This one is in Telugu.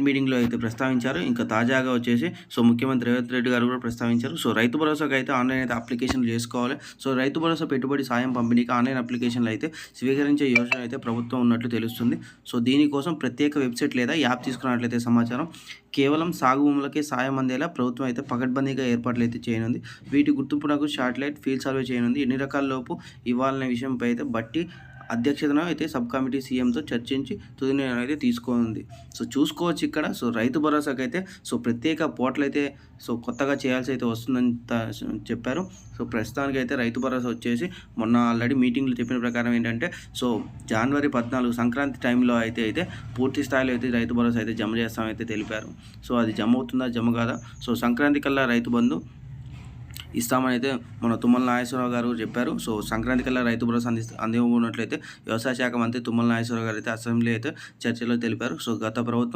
మీటింగ్‌లో అయితే ప్రస్తావించారు. ఇంకా తాజాగా వచ్చేసి ముఖ్యమంత్రి రేవంత్ రెడ్డి గారు కూడా ప్రస్తావించారు. రైతు భరోసాకి అయితే ఆన్‌లైన్ అయితే అప్లికేషన్‌లు చేసుకోవాలి. రైతు భరోసా పెట్టుబడి సాయం పంపిణీకి ఆన్‌లైన్ అప్లికేషన్‌లు అయితే స్వీకరించే యోచన అయితే ప్రభుత్వం ఉన్నట్లు తెలుస్తుంది. దీనికోసం ప్రత్యేక వెబ్‌సైట్ లేదా యాప్ తీసుకున్నట్లయితే సమాచారం. కేవలం సాగు భూములకే సాయం అందేలా ప్రభుత్వం అయితే పకడ్బందీగా ఏర్పాట్లు అయితే చేయనుంది. వీటి గుర్తింపునకు శాటిలైట్ ఫీల్డ్ సర్వే చేయనుంది. ఎన్ని రకాల లోపు ఇవ్వాలనే విషయంపై అయితే బట్టి అధ్యక్షతన అయితే సబ్ కమిటీ సీఎంతో చర్చించి తుది నిర్ణయం అయితే తీసుకోనుంది. చూసుకోవచ్చు ఇక్కడ. రైతు భరోసాకైతే ప్రత్యేక పోర్టల్ అయితే కొత్తగా చేయాల్సి అయితే వస్తుందని చెప్పారు. ప్రస్తుతానికైతే రైతు భరోసా వచ్చేసి మొన్న ఆల్రెడీ మీటింగ్లో చెప్పిన ప్రకారం ఏంటంటే జనవరి 14 సంక్రాంతి టైంలో అయితే పూర్తి స్థాయిలో అయితే రైతు భరోసా అయితే జమ చేస్తామైతే తెలిపారు. అది జమ అవుతుందా జమ కాదా? సంక్రాంతి కల్లా రైతు బంధు ఇస్తామని అయితే మన తుమ్మల నాగేశ్వరరావు గారు చెప్పారు. సంక్రాంతి కల్లా రైతు భరోసా అందివ్వనున్నట్లయితే వ్యవసాయ శాఖ మంత్రి తుమ్మల నాగేశ్వరరావు గారు అయితే అసెంబ్లీ అయితే చర్చలో తెలిపారు. గత ప్రభుత్వం